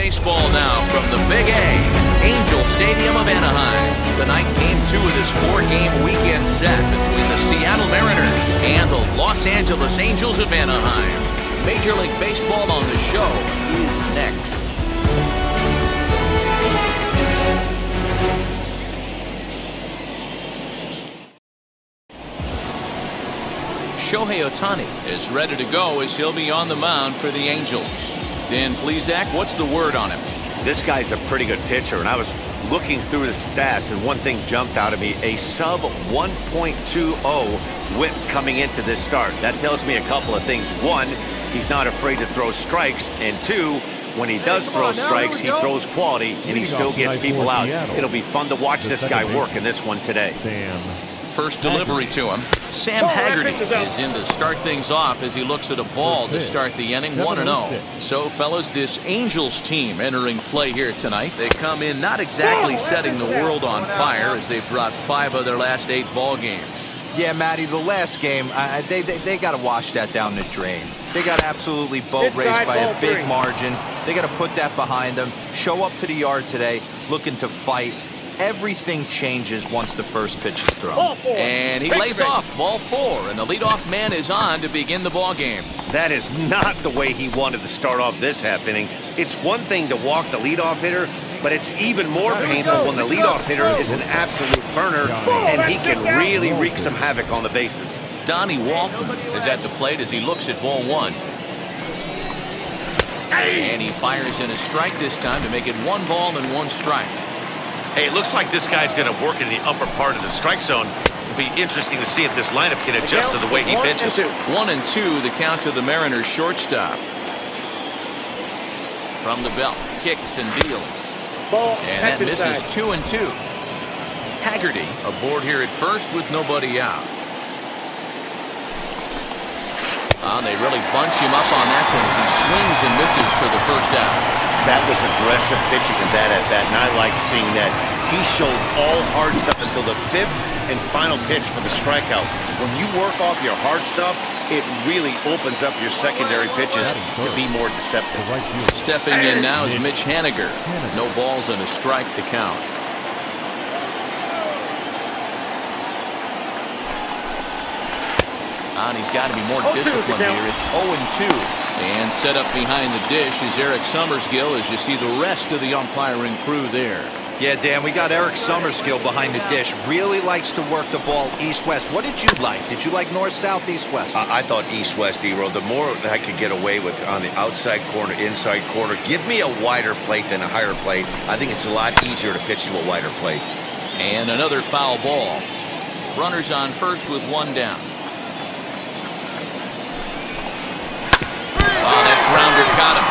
Baseball now from the Big A, Angel Stadium of Anaheim. Tonight, Game 2 of this 4-game weekend set between the Seattle Mariners and the Los Angeles Angels of Anaheim. Major League Baseball on the show is next. Shohei Ohtani is ready to go as he'll be on the mound for the Angels. Dan Plesac, what's the word on him? This guy's a pretty good pitcher, and I was looking through the stats, and one thing jumped out at me: a sub 1.20 whip coming into this start. That tells me a couple of things. One, he's not afraid to throw strikes, and two, when he does throw strikes, he throws quality, and he still gets people out. It'll be fun to watch this guy work in this one today. First delivery to him. Sam Haggerty is in to start things off as he looks at a ball to start the inning, 1-0. So, fellas, this Angels team entering play here tonight. They come in not exactly setting the world on fire as they've dropped 5 of their last 8 ball games. Yeah, Matty, the last game, they got to wash that down the drain. They got absolutely boat raced by a big margin. They got to put that behind them, show up to the yard today, looking to fight. Everything changes once the first pitch is thrown. And he lays off ball 4, and the leadoff man is on to begin the ball game. That is not the way he wanted to start off this half inning. It's one thing to walk the leadoff hitter, but it's even more painful when the leadoff hitter is an absolute burner, and he can really wreak some havoc on the bases. Donnie Walton is at the plate as he looks at ball 1. And he fires in a strike this time to make it 1 ball and 1 strike. Hey, it looks like this guy's going to work in the upper part of the strike zone. It'll be interesting to see if this lineup can adjust to the way he pitches. 1-2, the count to the Mariners shortstop. From the belt, kicks and deals. And that misses 2-2. Haggerty aboard here at first with nobody out. They really bunch him up on that one as he swings and misses for the first out. That was aggressive pitching in that at bat, and I like seeing that. He showed all hard stuff until the 5th and final pitch for the strikeout. When you work off your hard stuff, it really opens up your secondary pitches to be more deceptive. Stepping in now is Mitch Haniger. No balls and a strike to count. And he's got to be more disciplined here. It's 0-2. And set up behind the dish is Eric Summerskill as you see the rest of the umpiring crew there. Yeah, Dan, we got Eric Summerskill behind the dish. Really likes to work the ball east-west. What did you like? Did you like north-south, east-west? I thought east-west, D-Row. The more I could get away with on the outside corner, inside corner, give me a wider plate than a higher plate. I think it's a lot easier to pitch to a wider plate. And another foul ball. Runners on first with 1 down. Oh, that grounder caught him.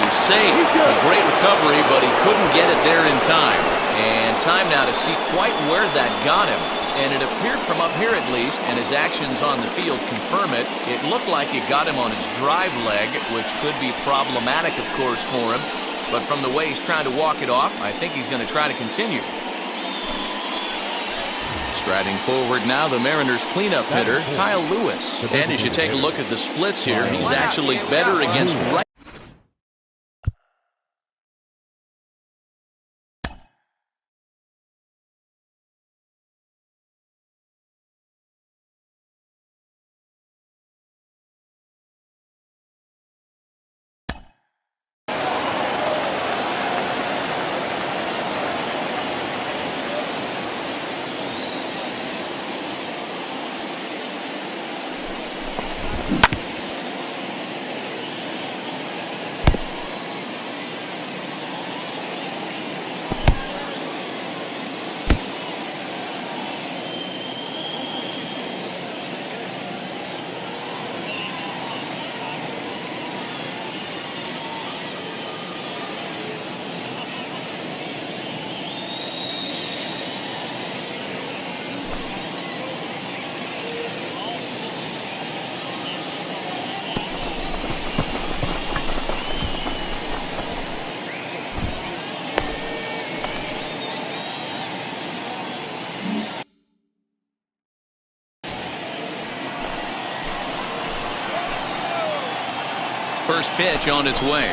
He's safe. A great recovery, but he couldn't get it there in time. And time now to see quite where that got him. And it appeared from up here at least, and his actions on the field confirm it. It looked like it got him on his drive leg, which could be problematic, of course, for him. But from the way he's trying to walk it off, I think he's going to try to continue. Striding forward now, the Mariners cleanup hitter, Kyle Lewis. And as you take a look at the splits here, he's actually better against right. first pitch on its way.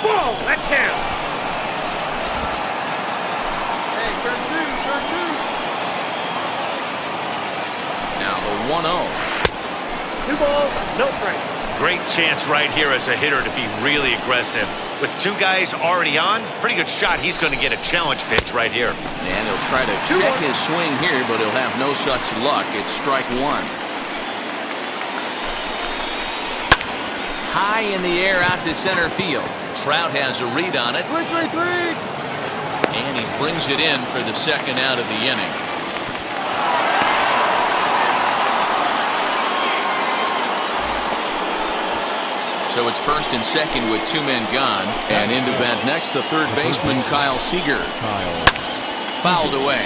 Ball, that counts. Hey, turn two. Now the 1-0. 2 balls, no strikes. Great chance right here as a hitter to be really aggressive. With 2 guys already on, pretty good shot. He's going to get a challenge pitch right here. And he'll try to check his swing here, but he'll have no such luck. It's strike 1. High in the air out to center field. Trout has a read on it. 3-3-3. And he brings it in for the second out of the inning. So it's first and second with 2 men gone. And into bat next, the third baseman, Kyle Seager. Fouled away.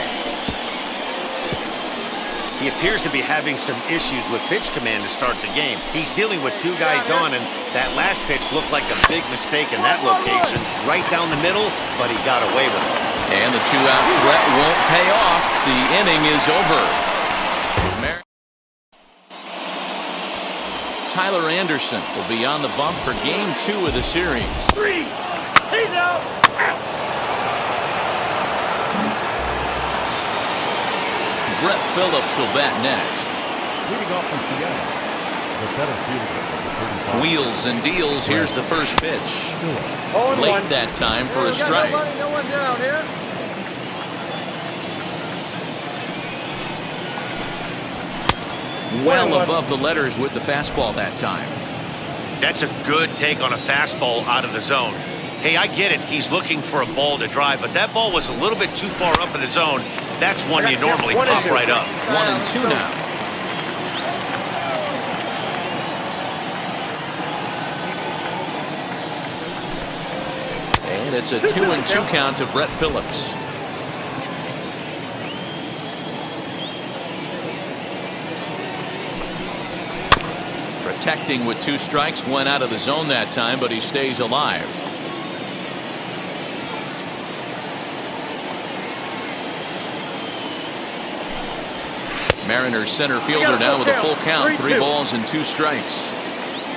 He appears to be having some issues with pitch command to start the game. He's dealing with 2 guys on, and that last pitch looked like a big mistake in that location. Right down the middle, but he got away with it. And the 2-out threat won't pay off. The inning is over. Tyler Anderson will be on the bump for game 2 of the series. 3. He's out. Brett Phillips will bat next. Leading off from Seattle, the center fielder, 35. Wheels and deals. Here's the first pitch. 0-1. Late that time for a strike. No one down here. Well above the letters with the fastball that time. That's a good take on a fastball out of the zone. Hey, I get it. He's looking for a ball to drive, but that ball was a little bit too far up in the zone. That's one you normally pop right up. 1-2 now. And it's a 2-2 count to Brett Phillips. Protecting with 2 strikes, went out of the zone that time, but he stays alive. Mariners center fielder now with a full count, 3 balls and 2 strikes.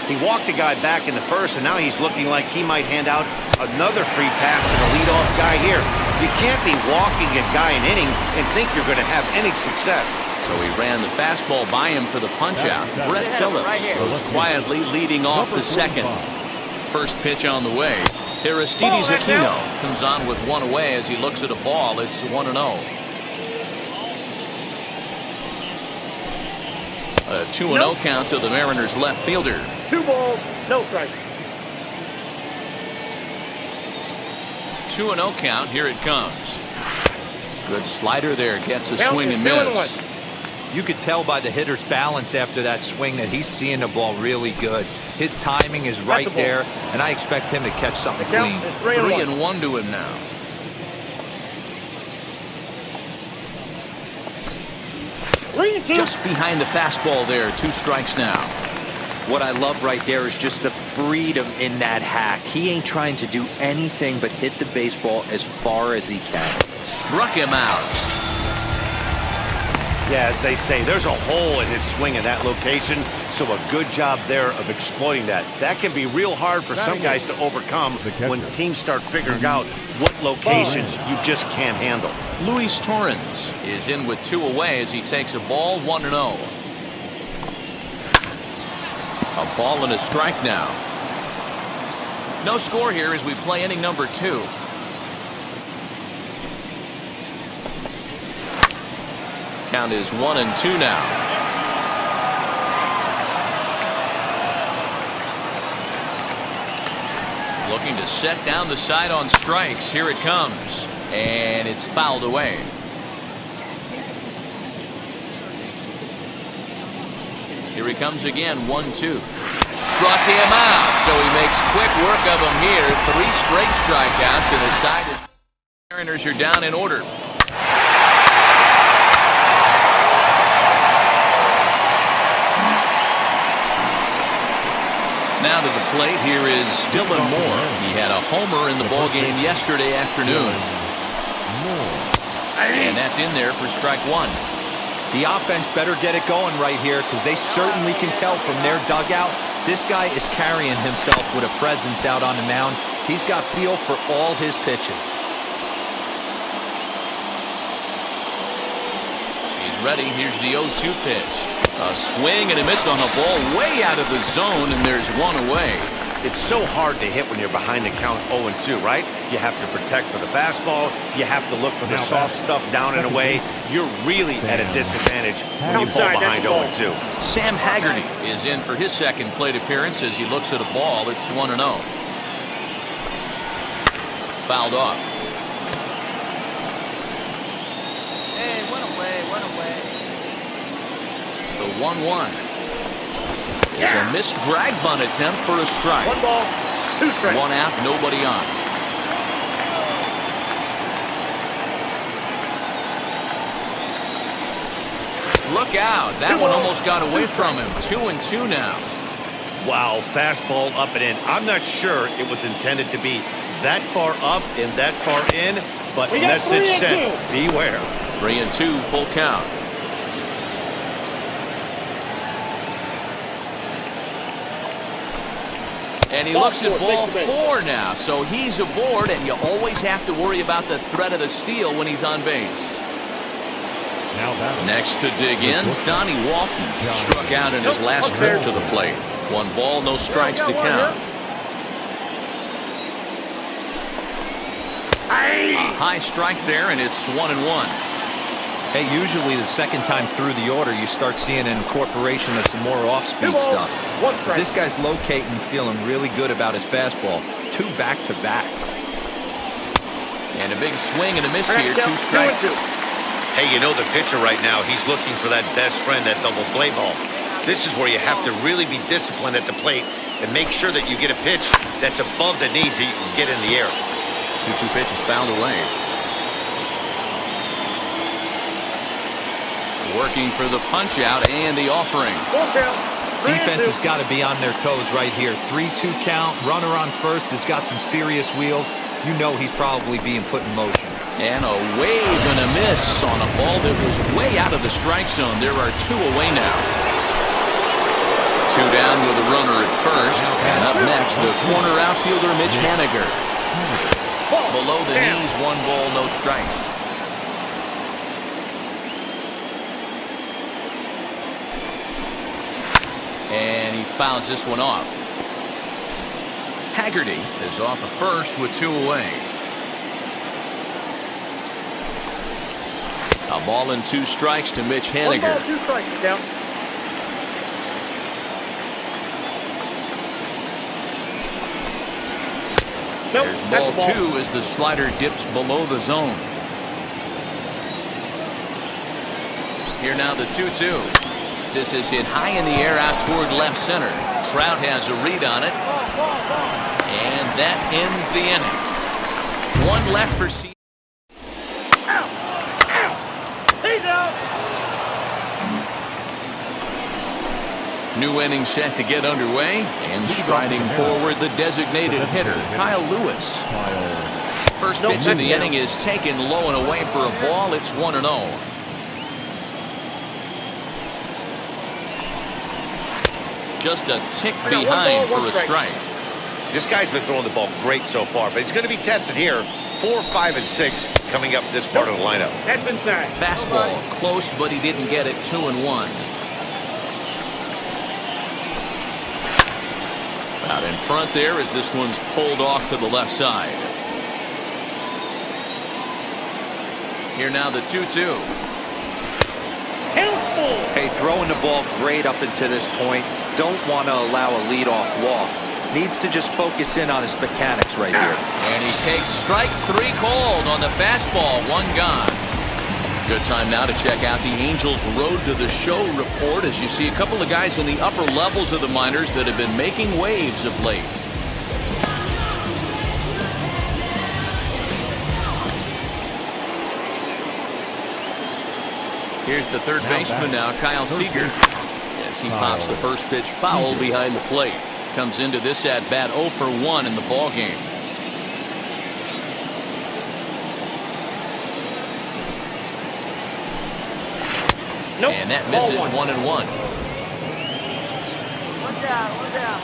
He walked a guy back in the first, and now he's looking like he might hand out another free pass to the leadoff guy here. You can't be walking a guy an inning and think you're going to have any success. So he ran the fastball by him for the punch-out. Brett Phillips goes quietly leading off the second. First pitch on the way. Aristides Aquino comes on with 1 away as he looks at a ball. It's 1-0. A 2-0 count to the Mariners left fielder. 2 balls, no strikes. 2-0 count. Here it comes. Good slider there. Gets a Count swing is and 2-1. miss. You could tell by the hitter's balance after that swing that he's seeing the ball really good. His timing is right there, and I expect him to catch something clean. 3-1 to him now. Just behind the fastball there. 2 strikes now. What I love right there is just the freedom in that hack. He ain't trying to do anything but hit the baseball as far as he can. Struck him out. Yeah, as they say, there's a hole in his swing in that location, so a good job there of exploiting that. That can be real hard for some guys to overcome when teams start figuring out what locations you just can't handle. Luis Torrens is in with 2 away as he takes a ball. 1-0. A ball and a strike now. No score here as we play inning number 2. Count is 1-2 now. Looking to set down the side on strikes. Here it comes. And it's fouled away. Here he comes again. 1-2. Struck him out. So he makes quick work of him here. 3 straight strikeouts, and the side is. Mariners are down in order. Now to the plate, here is Dylan Moore. He had a homer in the ballgame yesterday afternoon. And that's in there for strike 1. The offense better get it going right here because they certainly can tell from their dugout This guy is carrying himself with a presence out on the mound. He's got feel for all his pitches. He's ready. Here's the 0-2 pitch. A swing and a miss on the ball way out of the zone, and there's one away. It's so hard to hit when you're behind the count 0-2, right? You have to protect for the fastball. You have to look for the soft stuff down and away. You're really at a disadvantage when you fall behind 0-2. Sam Haggerty is in for his second plate appearance as he looks at a ball. It's 1-0. Fouled off. Hey, one away. The 1-1. It's a missed drag bunt attempt for a strike. 1 ball, 2 strikes. 1 out, nobody on. Look out. That one almost got away from him. 2-2 now. Wow, fastball up and in. I'm not sure it was intended to be that far up and that far in, but message sent, beware. 3-2, full count. And he looks at ball 4 now, so he's aboard, and you always have to worry about the threat of the steal when he's on base. Next to dig in, Donnie Walton struck out in his last trip to the plate. 1 ball, no strikes to count. A high strike there, and it's 1-1. Hey, usually the second time through the order, you start seeing an incorporation of some more off-speed stuff. But this guy's locating, feeling really good about his fastball. 2 back-to-back. And a big swing and a miss here, 2 strikes. Hey, you know the pitcher right now, he's looking for that best friend, that double play ball. This is where you have to really be disciplined at the plate and make sure that you get a pitch that's above the knees that you can get in the air. 2-2 pitch is fouled away. Working for the punch out and the offering. Defense has got to be on their toes right here. 3-2 count. Runner on first has got some serious wheels. You know he's probably being put in motion. And a wave and a miss on a ball that was way out of the strike zone. There are 2 away now. 2 down with a runner at first. And up next, the corner outfielder Mitch Haniger. Below the knees, 1 ball, no strikes. And he fouls this one off. Haggerty is off of first with 2 away. A ball and 2 strikes to Mitch Haniger. 1 ball, 2 strikes down. There's ball 2 as the slider dips below the zone. Here now the 2-2. This is hit high in the air out toward left center. Trout has a read on it. And that ends the inning. 1 left for C. He's out. New inning set to get underway. And striding forward, the designated hitter, Kyle Lewis. First pitch of the inning is taken low and away for a ball. It's 1-0. Just a tick behind for a strike. This guy's been throwing the ball great so far, but he's going to be tested here. 4, 5, and 6 coming up this part of the lineup. That's inside. Fastball close, but he didn't get it. 2-1. Out in front there as this one's pulled off to the left side. Here now the 2-2. Hey, throwing the ball great up until this point. Don't want to allow a leadoff walk. Needs to just focus in on his mechanics right here. And he takes strike 3 called on the fastball. 1 gone. Good time now to check out the Angels Road to the Show report as you see a couple of guys in the upper levels of the minors that have been making waves of late. Here's the third baseman now, Kyle Seager. As he pops the first pitch foul behind the plate. Comes into this at bat 0 for 1 in the ball game. And that misses 1-1. down, one down.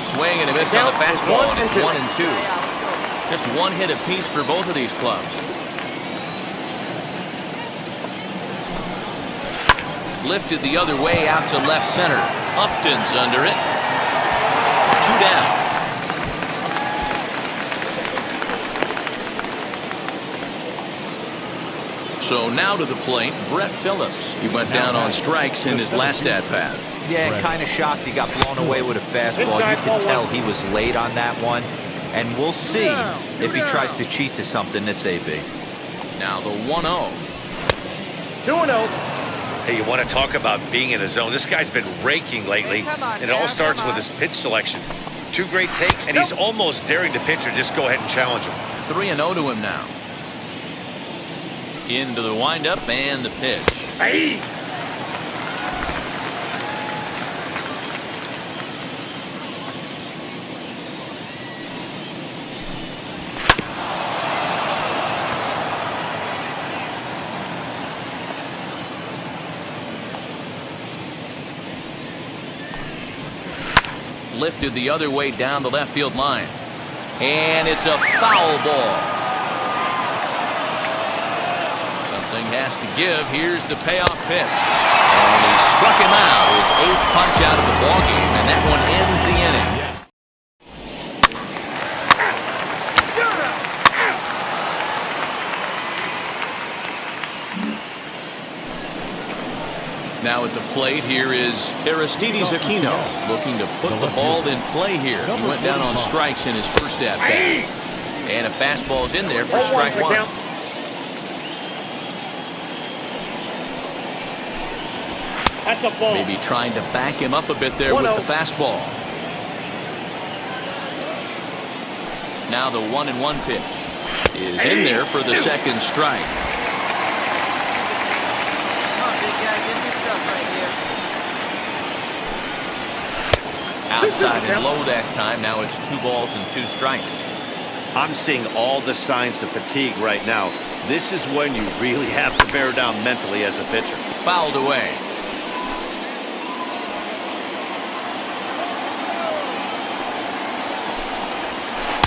Swing and a miss on the fastball, and it's 1-2. Yeah, let's go. Just one hit apiece for both of these clubs. Lifted the other way out to left center. Upton's under it. 2 down. So now to the plate, Brett Phillips. He went down on strikes in his last at-bat. Yeah, kind of shocked he got blown away with a fastball. You can tell he was late on that one. And we'll see if he tries to cheat to something this AB. Now the 1-0. 2-0. Hey, you want to talk about being in the zone? This guy's been raking lately, and it all starts with his pitch selection. 2 great takes, and he's almost daring the pitcher just go ahead and challenge him. 3-0 to him now. Into the windup and the pitch. Hey. Lifted the other way down the left field line. And it's a foul ball. Something has to give. Here's the payoff pitch. And he struck him out. His 8th punch out of the ballgame, and that one ends the inning. Now at the plate, here is Aristides Aquino, looking to put the ball in play here. He went down on strikes in his first at-bat. And a fastball's in there for strike 1. That's a ball. Maybe trying to back him up a bit there with the fastball. Now the 1-1 pitch is in there for the second strike. Outside and low that time. Now it's 2 balls and 2 strikes. I'm seeing all the signs of fatigue right now. This is when you really have to bear down mentally as a pitcher. Fouled away.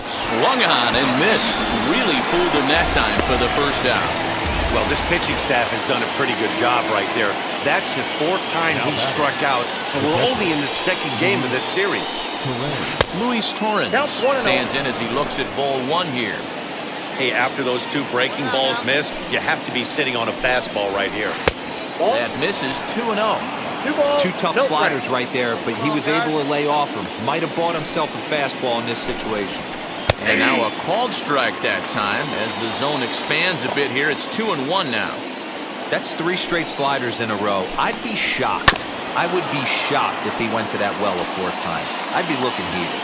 Swung on and missed. Really fooled him that time for the first out. Well, this pitching staff has done a pretty good job right there. That's the 4th time he struck out, and we're only in the 2nd game of this series. Luis Torrens stands in as he looks at ball 1 here. Hey, after those 2 breaking balls missed, you have to be sitting on a fastball right here. That misses 2-0. 2 tough sliders right there, but he was able to lay off them. Might have bought himself a fastball in this situation. And now a called strike that time as the zone expands a bit here. It's 2-1 now. That's 3 straight sliders in a row. I'd be shocked. I would be shocked if he went to that well a 4th time. I'd be looking heated.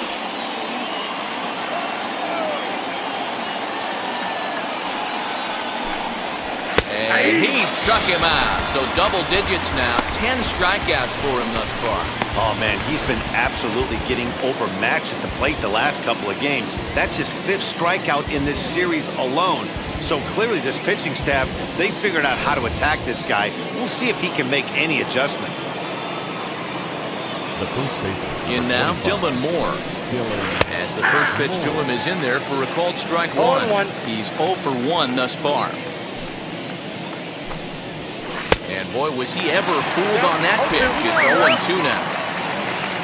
And he struck him out. So double digits now. 10 strikeouts for him thus far. Oh, man, he's been absolutely getting overmatched at the plate the last couple of games. That's his 5th strikeout in this series alone. So clearly this pitching staff, they figured out how to attack this guy. We'll see if he can make any adjustments. In now, Dylan Moore. As the first pitch to him is in there for a called strike 1. He's 0 for 1 thus far. And boy, was he ever fooled on that pitch. It's 0-2 now.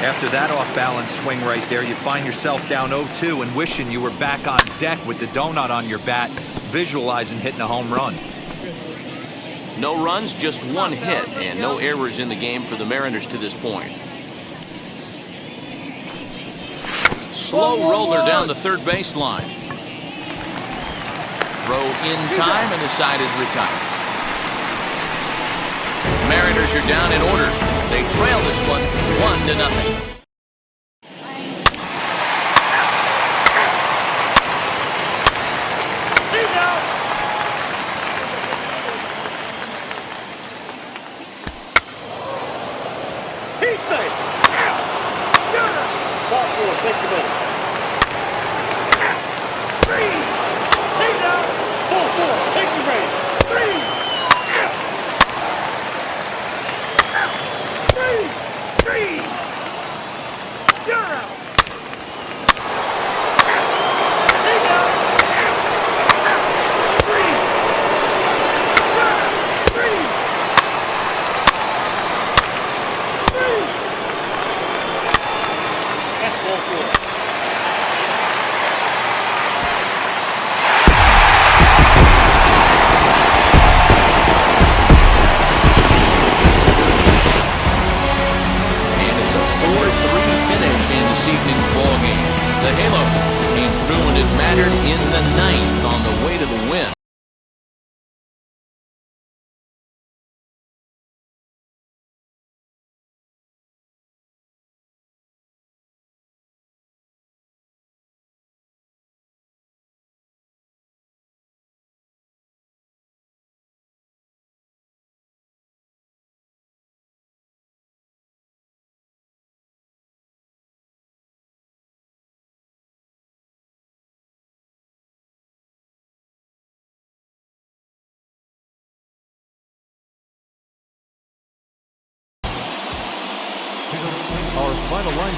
After that off-balance swing right there, you find yourself down 0-2 and wishing you were back on deck with the donut on your bat, visualizing hitting a home run. No runs, just 1 hit, and no errors in the game for the Mariners to this point. Slow roller down the third baseline. Throw in time, and the side is retired. Mariners are down in order. They trail this one 1-0. He's safe. Ball 4, take the ball. 3. He's out. Ball 4, take the race. 3. The Halos came through and it mattered in the ninth on the way to the win. Our final line